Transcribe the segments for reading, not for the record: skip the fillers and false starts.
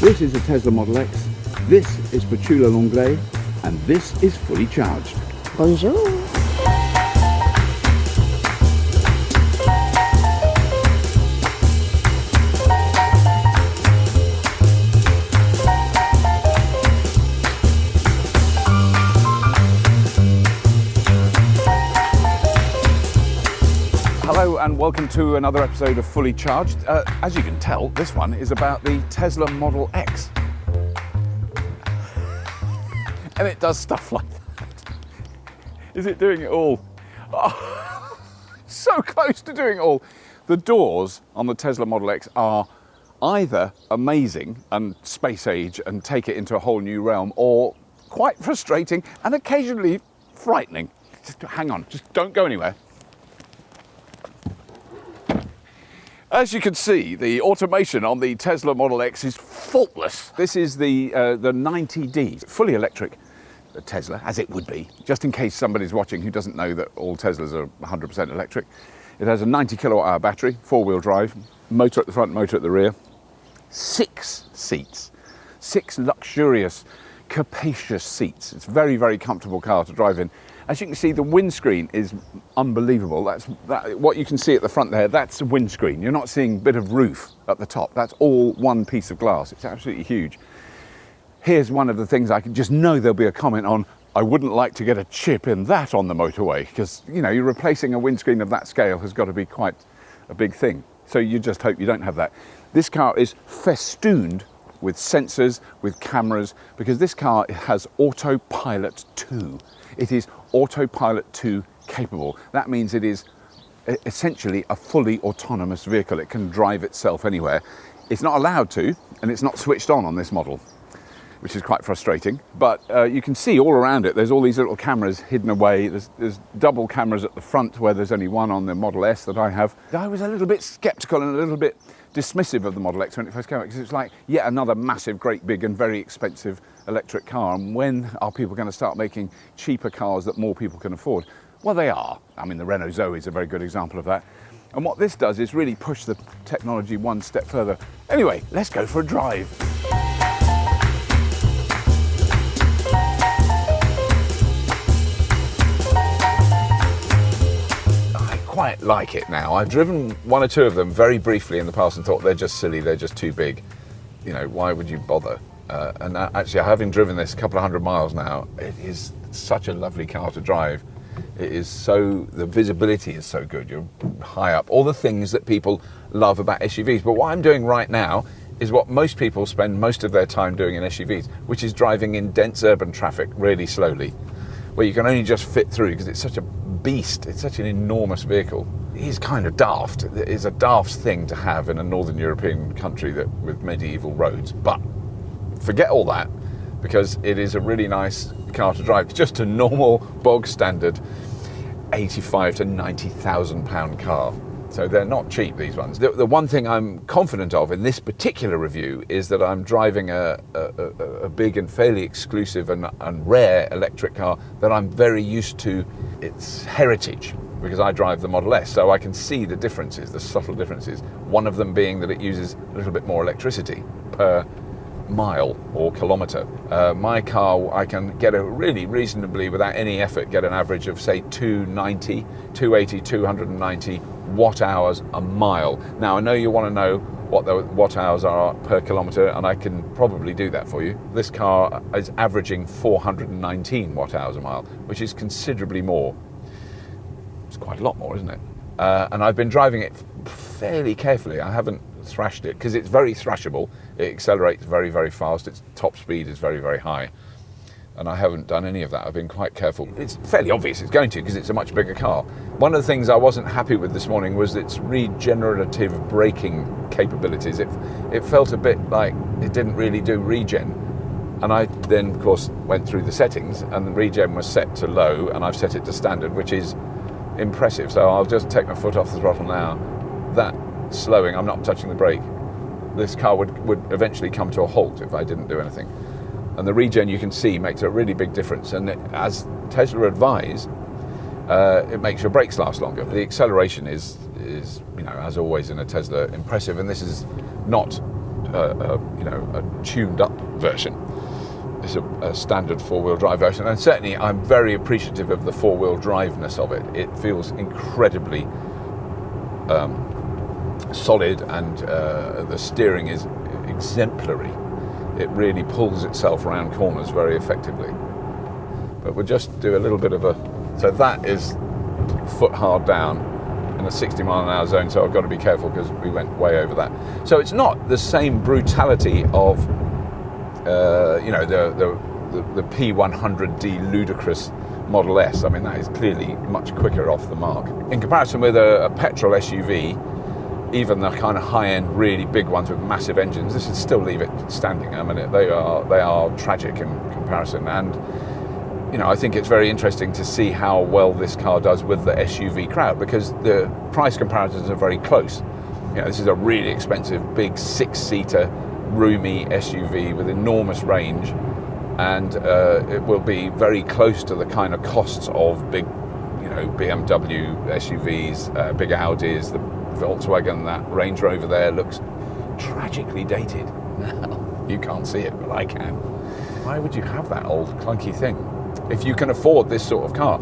This is a Tesla Model X, this is Patchouli L'Anglais, and this is Fully Charged. Bonjour. Hello and welcome to another episode of Fully Charged. As you can tell, this one is about the Tesla Model X. And it does stuff like that. Is it doing it all? Oh, so close to doing it all. The doors on the Tesla Model X are either amazing and space age and take it into a whole new realm, or quite frustrating and occasionally frightening. Just hang on, just don't go anywhere. As you can see, the automation on the Tesla Model X is faultless. This is the 90D, fully electric Tesla, as it would be, just in case somebody's watching who doesn't know that all Teslas are 100% electric. It has a 90 kilowatt hour battery, four-wheel drive, motor at the front, motor at the rear, 6 seats, 6 luxurious, capacious seats. It's a very, very comfortable car to drive in. As you can see, the windscreen is unbelievable. What you can see at the front there, that's a windscreen. You're not seeing a bit of roof at the top. That's all one piece of glass. It's absolutely huge. Here's one of the things I can just know there'll be a comment on. I wouldn't like to get a chip in that on the motorway, because, you know, you're replacing a windscreen of that scale has got to be quite a big thing. So you just hope you don't have that. This car is festooned with sensors, with cameras, because this car has Autopilot 2. It is Autopilot 2 capable. That means it is essentially a fully autonomous vehicle. It can drive itself anywhere. It's not allowed to, and it's not switched on this model, which is quite frustrating. But you can see all around it, there's all these little cameras hidden away. There's double cameras at the front where there's only one on the Model S that I have. I was a little bit skeptical and a little bit dismissive of the Model X when it first came out, because it's like yet another massive, great, big and very expensive electric car. And when are people going to start making cheaper cars that more people can afford? Well, they are. I mean, the Renault Zoe is a very good example of that. And what this does is really push the technology one step further. Anyway, let's go for a drive. Quite like it now. I've driven one or two of them very briefly in the past and thought they're just silly, they're just too big. You know, why would you bother? And actually, having driven this a couple of 100 miles now, it is such a lovely car to drive. It is so, the visibility is so good. You're high up, all the things that people love about SUVs. But what I'm doing right now is what most people spend most of their time doing in SUVs, which is driving in dense urban traffic really slowly, where you can only just fit through because it's such a beast. It's such an enormous vehicle. It is kind of daft. It is a daft thing to have in a northern European country with medieval roads. But forget all that, because it is a really nice car to drive. It's just a normal, bog standard 85 to 90,000 pound car. So they're not cheap, these ones. The one thing I'm confident of in this particular review is that I'm driving a big and fairly exclusive and rare electric car that I'm very used to its heritage, because I drive the Model S, so I can see the differences, the subtle differences. One of them being that it uses a little bit more electricity per mile or kilometre. My car, I can get a really reasonably, without any effort, get an average of say 290, 280, 290 watt hours a mile. Now I know you want to know what the watt hours are per kilometre, and I can probably do that for you. This car is averaging 419 watt hours a mile, which is considerably more. It's quite a lot more, isn't it? And I've been driving it fairly carefully. I haven't thrashed it, because it's very thrashable. It accelerates very, very fast. Its top speed is very, very high. And I haven't done any of that. I've been quite careful. It's fairly obvious it's going to, because it's a much bigger car. One of the things I wasn't happy with this morning was its regenerative braking capabilities. It felt a bit like it didn't really do regen. And I then, of course, went through the settings, and the regen was set to low, and I've set it to standard, which is impressive. So I'll just take my foot off the throttle now. That slowing, I'm not touching the brake. This car would eventually come to a halt if I didn't do anything. And the regen, you can see, makes a really big difference. And as Tesla advise, it makes your brakes last longer. The acceleration is, you know, as always in a Tesla, impressive. And this is not a tuned up version. It's a standard four-wheel drive version, and certainly I'm very appreciative of the four-wheel driveness of it. It feels incredibly solid, and the steering is exemplary. It really pulls itself around corners very effectively. But we'll just do a little bit of so that is foot hard down in a 60 mile an hour zone, so I've got to be careful because we went way over that. So it's not the same brutality of the P100D ludicrous Model S. I mean, that is clearly much quicker off the mark. In comparison with a petrol SUV, even the kind of high-end, really big ones with massive engines, this would still leave it standing. I mean, they are tragic in comparison. And, I think it's very interesting to see how well this car does with the SUV crowd, because the price comparisons are very close. This is a really expensive, big 6-seater, roomy SUV with enormous range, and it will be very close to the kind of costs of big, BMW SUVs, big Audis, the Volkswagen. That Range Rover there looks tragically dated now. You can't see it, but I can. Why would you have that old clunky thing if you can afford this sort of car?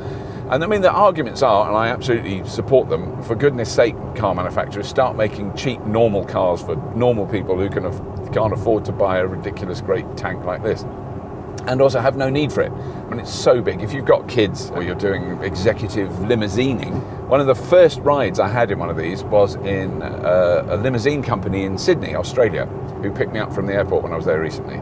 And I mean, the arguments are, and I absolutely support them, for goodness sake, car manufacturers, start making cheap normal cars for normal people who can't afford to buy a ridiculous great tank like this, and also have no need for it. I mean, it's so big. If you've got kids or you're doing executive limousining, one of the first rides I had in one of these was in a limousine company in Sydney, Australia, who picked me up from the airport when I was there recently.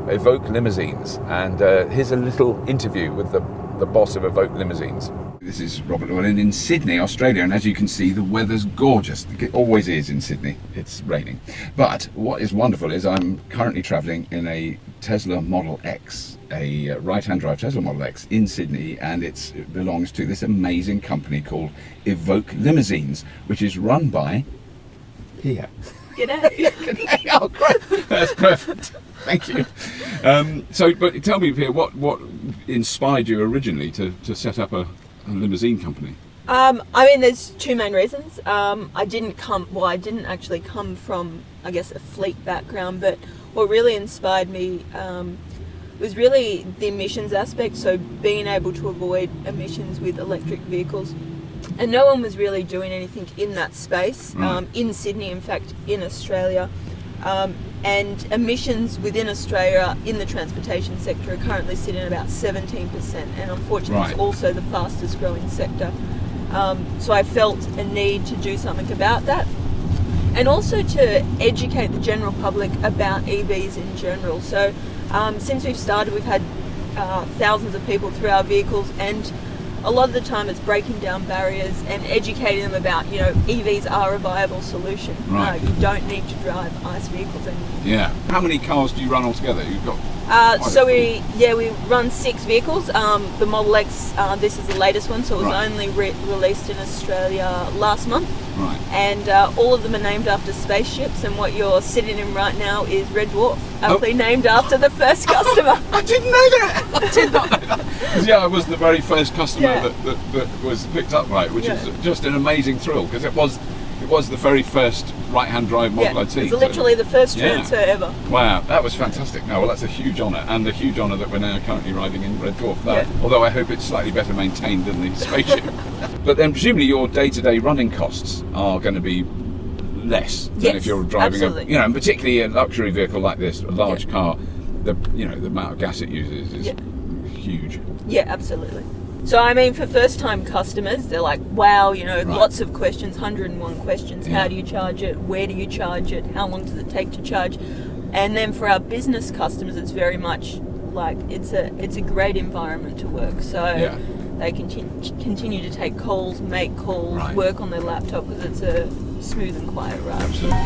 Evoque Limousines, and here's a little interview with the boss of Evoque Limousines. This is Robert Llewellyn in Sydney, Australia, and as you can see, the weather's gorgeous. It always is in Sydney. It's raining. But what is wonderful is I'm currently travelling in a Tesla Model X, a right-hand drive Tesla Model X in Sydney, and it belongs to this amazing company called Evoque Limousines, which is run by here. G'day. G'day. Oh, great. That's perfect. Thank you. But tell me, Pierre, what inspired you originally to set up a limousine company? There's two main reasons. I didn't actually come from, I guess, a fleet background, but what really inspired me was really the emissions aspect, so being able to avoid emissions with electric vehicles. And no one was really doing anything in that space, right. In Sydney, in fact, in Australia. And emissions within Australia in the transportation sector are currently sitting at about 17%, and unfortunately right. It's also the fastest growing sector. So I felt a need to do something about that, and also to educate the general public about EVs in general. So since we've started, we've had thousands of people through our vehicles, and a lot of the time it's breaking down barriers and educating them about, EVs are a viable solution. Right. You don't need to drive ICE vehicles anymore. Yeah. How many cars do you run altogether? You've got we run 6 vehicles. The Model X, this is the latest one, so it was right. only released in Australia last month. Right. And all of them are named after spaceships, and what you're sitting in right now is Red Dwarf, aptly named after the first customer. I didn't know that! I did not know that! Yeah, I was the very first customer that was picked up, right, which is just an amazing thrill, because it was the very first right-hand drive model I'd seen. It's literally the first transfer ever. Wow, that was fantastic. No, well, that's a huge honour, and a huge honour that we're now currently riding in Red Dwarf. Although I hope it's slightly better maintained than the spaceship. But then presumably your day-to-day running costs are going to be less than if you're driving and particularly a luxury vehicle like this, a large car. The amount of gas it uses is huge. Yeah, absolutely. So, for first-time customers, they're like, wow, lots of questions, 101 questions. Yeah. How do you charge it? Where do you charge it? How long does it take to charge? And then for our business customers, it's very much like it's a great environment to work. So they can continue to take calls, make calls, work on their laptop, because it's a smooth and quiet ride. Absolutely.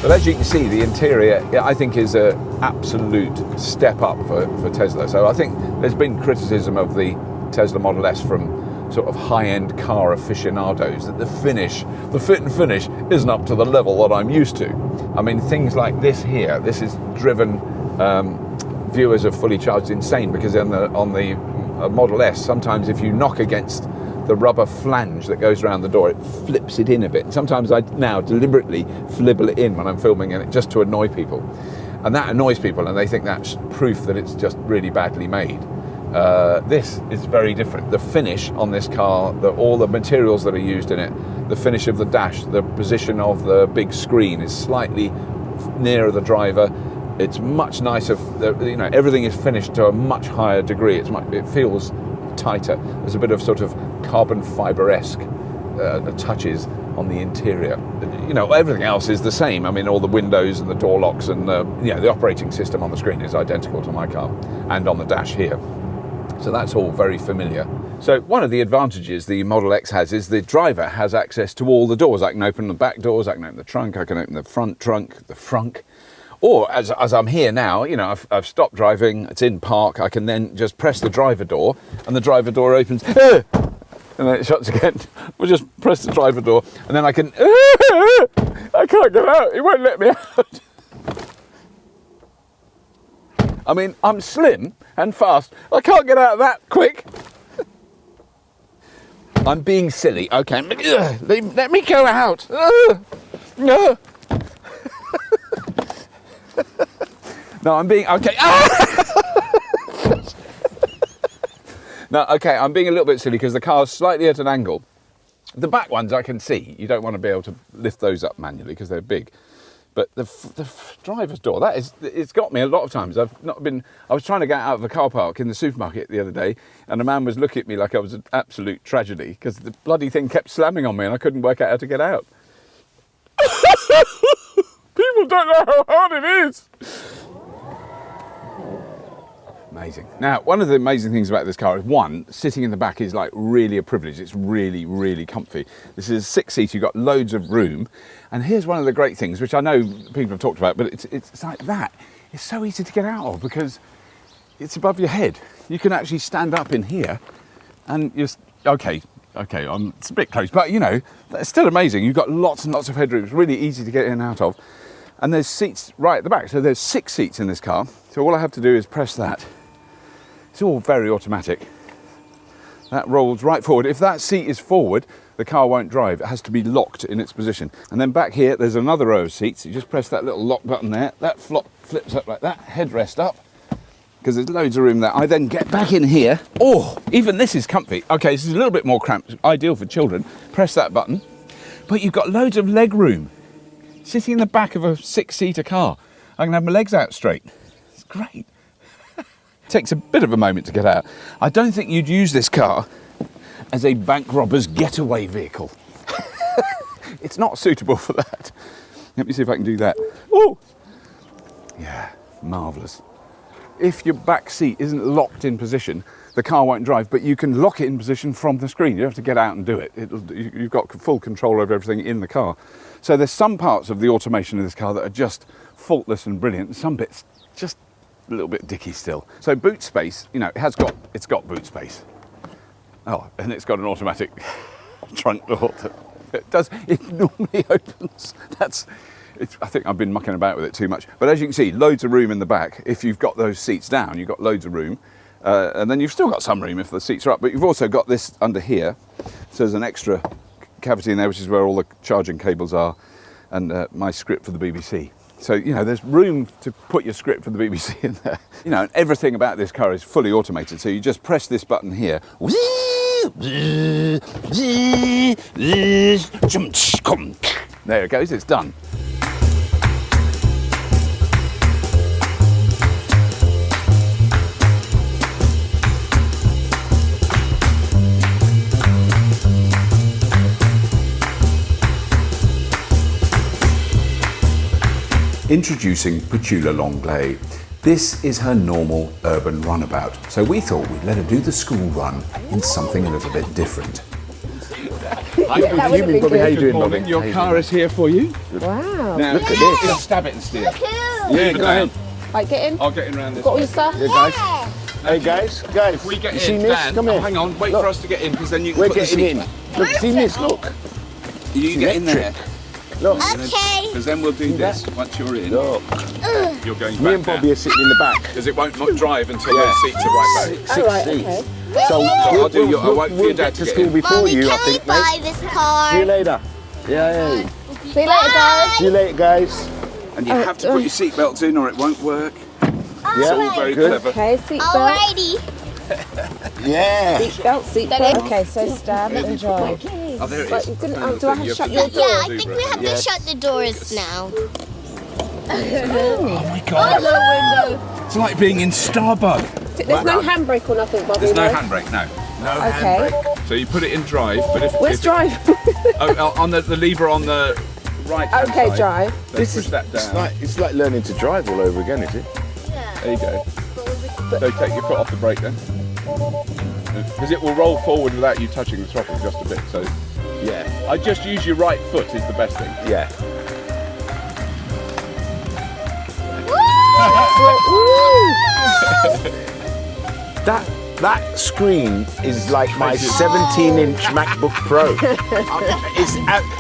But as you can see, the interior, I think, is an absolute step up for Tesla. So I think there's been criticism of the Tesla Model S from sort of high-end car aficionados that the fit and finish isn't up to the level that I'm used to. Things like this here, this is driven viewers of fully charged insane, because on the Model S, sometimes if you knock against the rubber flange that goes around the door, it flips it in a bit. And sometimes I now deliberately flibble it in when I'm filming it, just to annoy people. And that annoys people, and they think that's proof that it's just really badly made. This is very different. The finish on this car, all the materials that are used in it, the finish of the dash, the position of the big screen is slightly nearer the driver. It's much nicer. Everything is finished to a much higher degree. It feels tighter. There's a bit of sort of carbon fibre-esque touches on the interior. Everything else is the same. I mean, all the windows and the door locks and the operating system on the screen is identical to my car and on the dash here. So that's all very familiar. So one of the advantages the Model X has is the driver has access to all the doors. I can open the back doors, I can open the trunk, I can open the front trunk, the frunk. Or as I'm here now, I've stopped driving, it's in park, I can then just press the driver door and the driver door opens, and then it shuts again. We'll just press the driver door and then I can, I can't get out, it won't let me out. I mean, I'm slim and fast, I can't get out of that quick. I'm being silly, okay, let me go out. No. No, I'm being, okay. No, okay, I'm being a little bit silly because the car's slightly at an angle. The back ones I can see. You don't want to be able to lift those up manually because they're big. But the driver's door, it's got me a lot of times. I was trying to get out of a car park in the supermarket the other day, and a man was looking at me like I was an absolute tragedy because the bloody thing kept slamming on me and I couldn't work out how to get out. People don't know how hard it is. Amazing. Now, one of the amazing things about this car is, one, sitting in the back is like really a privilege. It's really, really comfy. This is a 6-seater, you've got loads of room. And here's one of the great things, which I know people have talked about, but it's like that. It's so easy to get out of because it's above your head. You can actually stand up in here and you're, okay, it's a bit close, but it's still amazing. You've got lots and lots of headroom. It's really easy to get in and out of. And there's seats right at the back. So there's 6 seats in this car. So all I have to do is press that. It's all very automatic. That rolls right forward. If that seat is forward, the car won't drive. It has to be locked in its position. And then back here, there's another row of seats. You just press that little lock button there. That flips up like that, headrest up, because there's loads of room there. I then get back in here. Oh, even this is comfy. Okay, this is a little bit more cramped, ideal for children. Press that button. But you've got loads of leg room. Sitting in the back of a 6-seater car, I can have my legs out straight. It's great. Takes a bit of a moment to get out. I don't think you'd use this car as a bank robber's getaway vehicle. It's not suitable for that. Let me see if I can do that. Oh, yeah, marvellous. If your back seat isn't locked in position, the car won't drive, but you can lock it in position from the screen. You don't have to get out and do it. You've got full control over everything in the car. So there's some parts of the automation of this car that are just faultless and brilliant, and some bits just a little bit dicky still. So boot space, it's got boot space. Oh, and it's got an automatic trunk door. It normally opens. I think I've been mucking about with it too much. But as you can see, loads of room in the back. If you've got those seats down, you've got loads of room. And then you've still got some room if the seats are up, but you've also got this under here. So there's an extra cavity in there, which is where all the charging cables are, and my script for the BBC. So, there's room to put your script for the BBC in there. And everything about this car is fully automated. So you just press this button here. There it goes, it's done. Introducing Petula Longley. This is her normal urban runabout, so we thought we'd let her do the school run in something a little bit different. How you doing, Bobby? Your car is here for you. Wow. Now look at this. Just stab it and steer. Yeah, go ahead. Right, get in. I'll get in around this. Got all your stuff? Yeah, guys. Hey, guys. If we get you in, see Miss? Dan, Come here. hang on, wait for us to get in, because then you can We're put the getting seat in. back. Look, see Miss, look. You get in there. Look. Okay. Because then we'll do this once you're in. Look. You're going Me back and Bobby are sitting in the back. because it won't drive until those seats are right back. Six right, seats. okay. So I'll do your. I won't for your we'll dad get to get school in. before Mommy, you, I can we think, buy mate. this car? See you later. Yeah. See you later, guys. See you later, guys. And you have to put your seatbelts in or it wonon't work. Yeah, all very good. clever. Okay, seatbelt. Alrighty. Yeah. Seatbelt. Okay, so stand and drive. Oh, there it But is. you didn't, No, do I have to you shut to your do door? Yeah, I that. think we have to shut the doors now. Oh my god. It's like being in Starbug. There's no handbrake or nothing, Bobby. There's no handbrake, no. No Okay. handbrake. So you put it in drive, but if Where's drive? on the lever on the right hand Okay, side, drive. then push that down. It's like learning to drive all over again, is it? There you go. So take your foot off the brake then. Because it will roll forward without you touching the throttle just a bit. So Yeah. I just use your right foot is the best thing. Yeah. That screen is like my 17-inch MacBook Pro.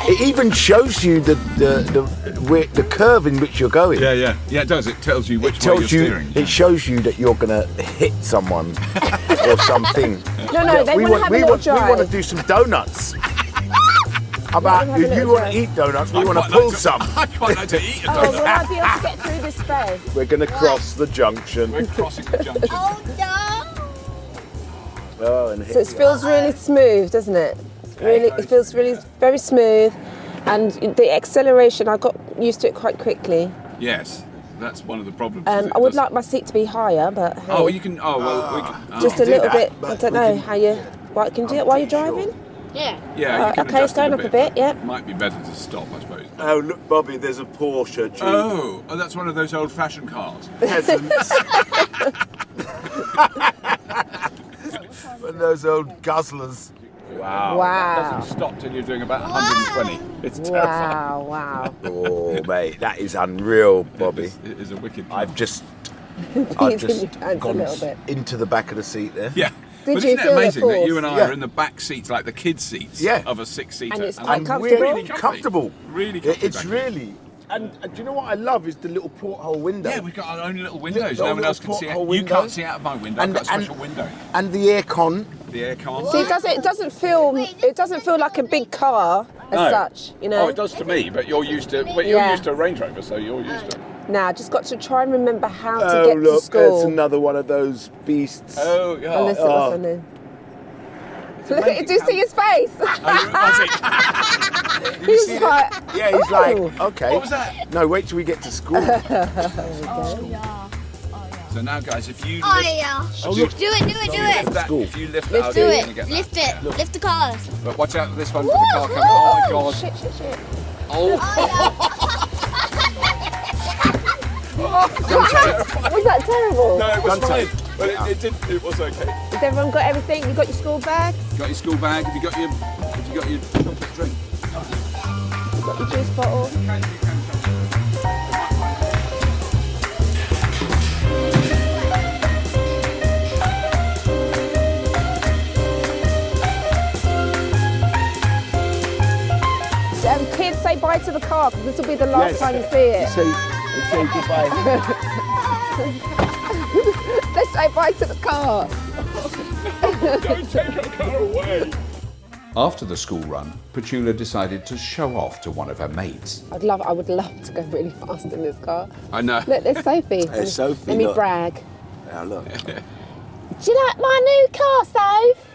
It even shows you the curve in which you're going. Yeah, it does. It tells you which way you're steering. It shows you that you're gonna hit someone or something. No, they want to have a little We want drive. to do some donuts. About have a if you little want to drive. eat donuts, we want to quite pull like to- some. I quite like to eat a Oh, donut. will I be able to get through this space? We're gonna cross the junction. We're crossing the junction. Oh no! Oh, and So it feels really smooth, doesn't it? It feels really very smooth, and the acceleration, I got used to it quite quickly. Yes, that's one of the problems. is it I would does- like my seat to be higher, but hey, Oh, you can. Oh well, we can. just oh, a little that, bit. but I don't we know can- how you. What can you do it while you're driving? Yeah. Yeah, you can okay, it's adjust it going up a bit, yeah. Might be better to stop, I suppose. Oh, look, Bobby, there's a Porsche. Gee. Oh, that's one of those old-fashioned cars. Peasants. And those old guzzlers. Wow. Wow. It doesn't stop till you're doing about 120. It's terrifying. Wow. Oh, mate, that is unreal, Bobby. It is a wicked car. I've just Peed in your pants a gone little bit. into the back of the seat there. Yeah. Did but you isn't it feel the amazing that you force? and I Yeah. are in the back seats, like the kids' seats Yeah. of a six-seater? And it's And quite comfortable. really comfortable. Really comfy It's back there. really. And do you know what I love is the little porthole window. Yeah, we've got our own little windows. Little No one else can see porthole out. You can't windows. see out of my window. And- I've got a and- special window. And the aircon. The aircon. See, it doesn't feel like a big car as No. such, you know. Oh, it does to me, but you're used to. But Yeah. you're used to a Range Rover, so you're used to. Now, I just got to try and remember how to Oh, get to look, school. there's another one of those beasts. Oh, yeah. Unless it was on there. Look, amazing do you how- see his face? He was like, Yeah, he's like, "Ooh." okay. What was that? No, wait till we get to school. So now, guys, if you Oh lift, yeah. Oh, Do look. it. lift that, School. if you lift Lift that, Do you're it. gonna get that. Lift it. Yeah. Lift the cars. But watch out for this one. For the car coming. Oh my God. shit. Oh. Was that terrible? No, it was Don't fine. take- But it was okay. Has everyone got everything? You got your school bags? You got your school bag? Have you got your chocolate drink? You got your juice bottle? Kids, say bye to the car because this will be the last Yes. time you see it. say goodbye. Let's say bye to the car. Don't take our car away. After the school run, Petula decided to show off to one of her mates. I would love to go really fast in this car. I know. Look, there's Sophie. There's Sophie, Let me look. brag. Now look. Do you like my new car, Soph?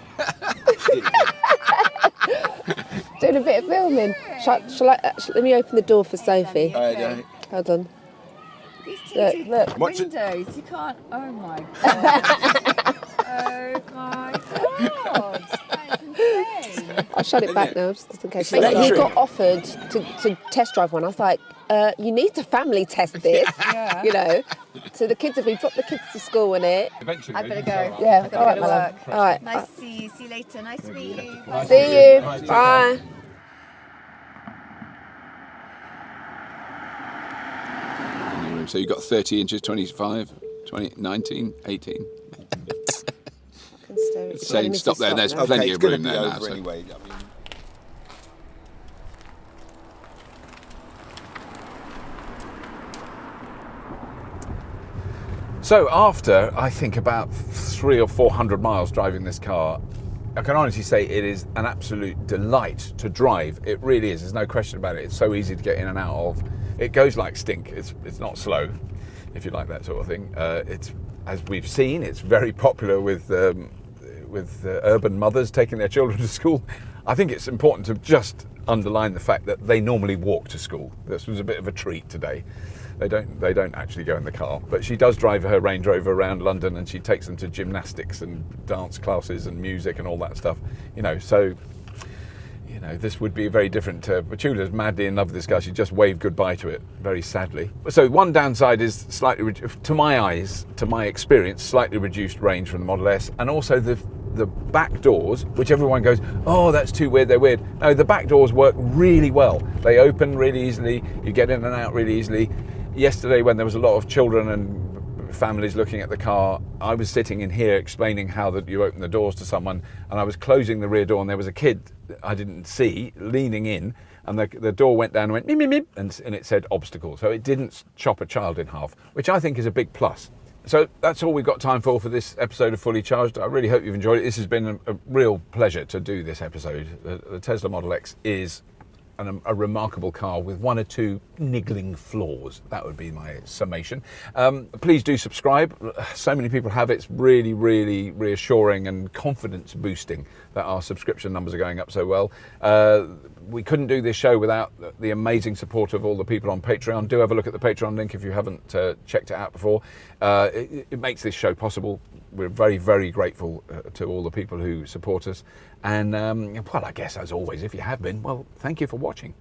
Doing a bit of filming. Let me open the door for Sophie. Hold on. These Look, tinted look. Watch it. windows, you can't. Oh my god. Oh my god. That's insane. I'll shut it back now, just in case. It's electric. He got offered to test drive one. I was like, you need to family test this, Yeah. you know. So the kids, if we drop the kids to school in it. Eventually. I better go. Yeah, I gotta all right, go to my love. work. All right. Nice to see you. See you later. Nice to meet you. Bye. See you. Bye. So you've got 30 inches, 25, 20, 19, 18. It's saying stop there. There's now. plenty it's of gonna room be there over now. So. anyway. So after, I think, about 300 or 400 miles driving this car, I can honestly say it is an absolute delight to drive. It really is. There's no question about it. It's so easy to get in and out of. It goes like stink. It's not slow, if you like that sort of thing. It's, as we've seen, it's very popular with urban mothers taking their children to school. I think it's important to just underline the fact that they normally walk to school. This was a bit of a treat today. They don't actually go in the car, but she does drive her Range Rover around London, and she takes them to gymnastics and dance classes and music and all that stuff. So this would be very different. Petula's madly in love with this car. She just waved goodbye to it, very sadly. So one downside is slightly, to my eyes, to my experience, slightly reduced range from the Model S, and also the back doors, which everyone goes, oh, that's too weird, they're weird. No, the back doors work really well. They open really easily. You get in and out really easily. Yesterday, when there was a lot of children and families looking at the car, I was sitting in here explaining how that you open the doors to someone, and I was closing the rear door, and there was a kid I didn't see leaning in, and the door went down and went, meep, meep, meep, and it said obstacle. So it didn't chop a child in half, which I think is a big plus. So that's all we've got time for this episode of Fully Charged. I really hope you've enjoyed it. This has been a real pleasure to do this episode. The Tesla Model X is a remarkable car with one or two niggling flaws. That would be my summation. Please do subscribe. So many people have it. It's really, really reassuring and confidence boosting that our subscription numbers are going up so well. We couldn't do this show without the amazing support of all the people on Patreon. Do have a look at the Patreon link if you haven't checked it out before. It makes this show possible. We're very, very grateful to all the people who support us. And, well, I guess, as always, if you have been, well, thank you for watching.